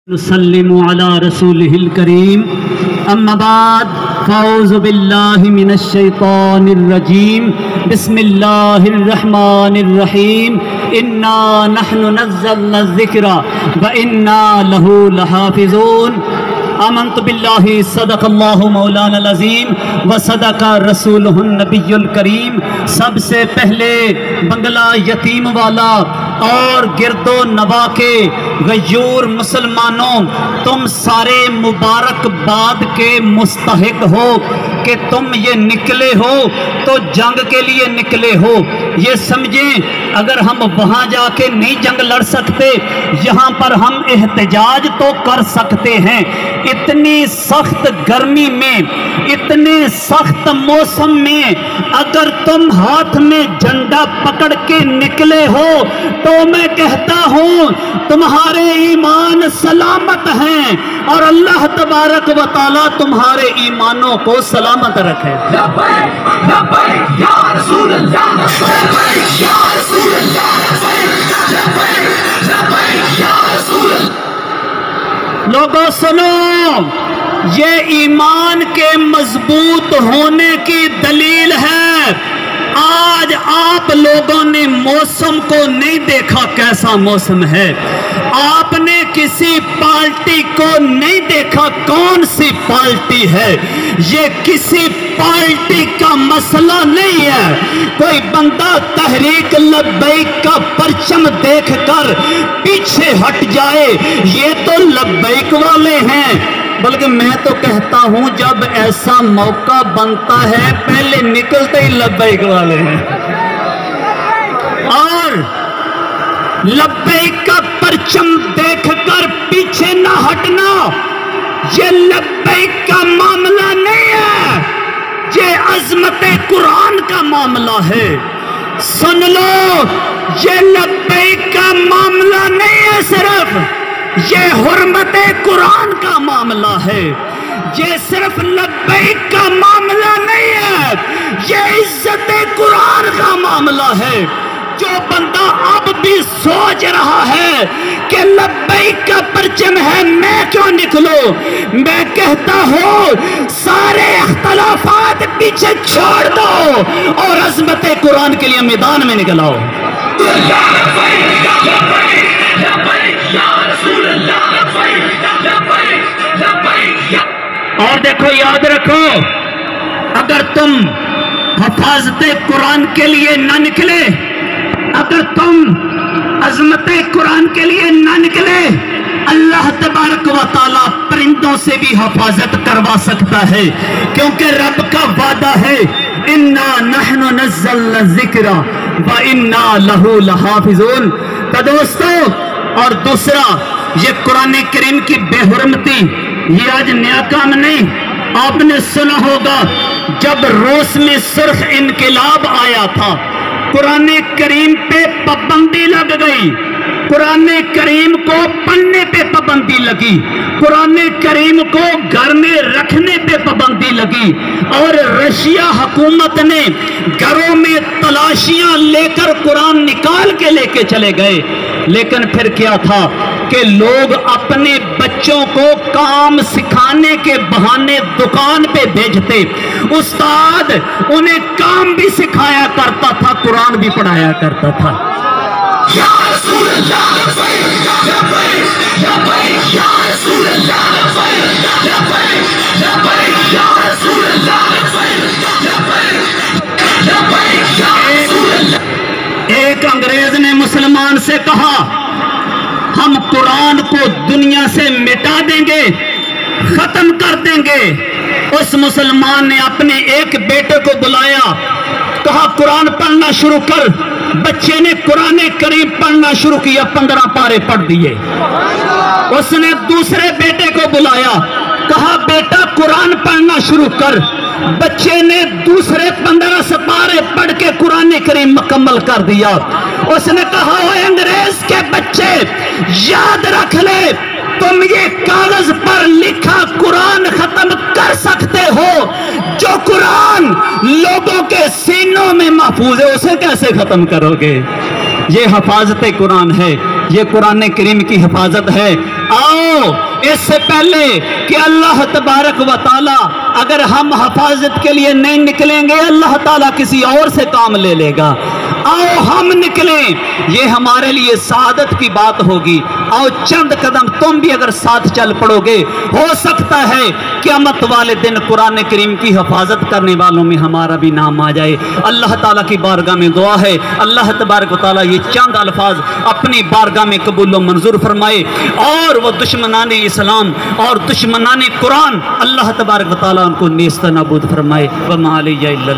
نسلم علی رسولہ الکریم اما بعد فاعوذ باللہ من الشیطان الرجیم بسم اللہ الرحمن الرحیم انا نحن نزلنا الذکر وانا لہ لحافظون آمنت باللہ صدق اللہ مولانا العظیم وصدق رسولہ النبی الکریم۔ سب سے پہلے بنگلہ یتیم والا اور گرد و نواح کے غیور مسلمانوں، تم سارے مبارک باد کے مستحق ہو کہ تم یہ نکلے ہو تو جنگ کے لیے نکلے ہو۔ یہ سمجھیں اگر ہم وہاں جا کے نہیں جنگ لڑ سکتے، یہاں پر ہم احتجاج تو کر سکتے ہیں۔ اتنی سخت گرمی میں، اتنے سخت موسم میں اگر تم ہاتھ میں جھنڈا پکڑ کے نکلے ہو تو میں کہتا ہوں تمہارے ایمان سلامت ہیں اور اللہ تبارک و تعالیٰ تمہارے ایمانوں کو سلامت رکھے۔ لوگوں سنو، یہ ایمان کے مضبوط ہونے کی دلیل ہے۔ آج آپ لوگوں نے موسم کو نہیں دیکھا کیسا موسم ہے، آپ نے کسی پارٹی کو نہیں دیکھا کون سی پارٹی ہے۔ یہ کسی پارٹی کا مسئلہ نہیں ہے۔ کوئی بندہ تحریک لبیک کا پرچم دیکھ کر پیچھے ہٹ جائے، یہ تو لبیک والے ہیں۔ بلکہ میں تو کہتا ہوں جب ایسا موقع بنتا ہے پہلے نکلتے ہی لبیک والے ہیں، اور لبیک کا پرچم دیکھ کر پیچھے نہ ہٹنا، یہ لبیک کا معاملہ نہیں ہے، یہ عظمت قرآن کا معاملہ ہے۔ سن لو، یہ لبیک کا معاملہ نہیں ہے، صرف یہ حرمت قرآن کا معاملہ ہے۔ یہ صرف لبیک کا معاملہ نہیں ہے، یہ عزت قرآن کا معاملہ ہے۔ جو بندہ اب بھی سوچ رہا ہے کہ لبیک کا پرچم ہے میں کیوں نکلوں، میں کہتا ہوں سارے اختلافات پیچھے چھوڑ دو اور عظمت قرآن کے لیے میدان میں نکل آؤ۔ اور دیکھو، یاد رکھو، اگر تم حفاظت قرآن کے لیے نہ نکلے، اگر تم عظمت قرآن کے لیے نہ نکلے، اللہ تبارک و تعالیٰ پرندوں سے بھی حفاظت کروا سکتا ہے، کیونکہ رب کا وعدہ ہے انا نحن نزلنا الذکر وانا لہ لحافظون۔ تو دوستو، اور دوسرا، یہ قرآن کریم کی بے حرمتی یہ آج نیا کام نہیں۔ آپ نے سنا ہوگا جب روس میں سرخ انقلاب آیا تھا، قرآن کریم پہ پابندی لگ گئی، قرآن کریم کو پڑھنے پہ پابندی لگی، قرآن کریم کو گھر میں رکھنے پہ پابندی لگی، اور رشیا حکومت نے گھروں میں تلاشیاں لے کر قرآن نکال کے لے کے چلے گئے۔ لیکن پھر کیا تھا کہ لوگ اپنے بچوں کو کام سکھانے کے بہانے دکان پہ بھیجتے، استاد انہیں کام بھی سکھایا کرتا تھا، قرآن بھی پڑھایا کرتا تھا۔ ایک انگریز نے مسلمان سے کہا ہم قرآن کو دنیا سے مٹا دیں گے، ختم کر دیں گے۔ اس مسلمان نے اپنے ایک بیٹے کو بلایا، کہا قرآن پڑھنا شروع کر۔ بچے نے قرآن کریم پڑھنا شروع کیا، 15 پارے پڑھ دیے۔ اس نے دوسرے بیٹے کو بلایا، کہا بیٹا قرآن پڑھنا شروع کر۔ بچے نے دوسرے 15 سپارے پڑھ کے قرآن کریم مکمل کر دیا۔ اس نے کہا اے انگریز کے بچے، یاد رکھ لے تم یہ کاغذ پر لکھا قرآن ختم کر سکتے ہو، جو قرآن لوگوں کے سینوں میں محفوظ ہے اسے کیسے ختم کرو گے؟ یہ حفاظت قرآن ہے، یہ قرآن کریم کی حفاظت ہے۔ آؤ اس سے پہلے کہ اللہ تبارک و تعالی اگر ہم حفاظت کے لیے نہیں نکلیں گے، اللہ تعالیٰ کسی اور سے کام لے لے گا۔ آؤ ہم نکلیں، یہ ہمارے لیے سعادت کی بات ہوگی۔ آؤ چند قدم تم بھی اگر ساتھ چل پڑو گے، ہو سکتا ہے قیامت والے دن قرآن کریم کی حفاظت کرنے والوں میں ہمارا بھی نام آ جائے۔ اللہ تعالیٰ کی بارگاہ میں دعا ہے، اللہ تبارک و تعالیٰ یہ چند الفاظ اپنی بارگاہ میں قبول و منظور فرمائے، اور وہ دشمنان اسلام اور دشمنان قرآن اللہ تبارک و تعالیٰ ان کو نیست نابود فرمائے۔ وما علیہ الا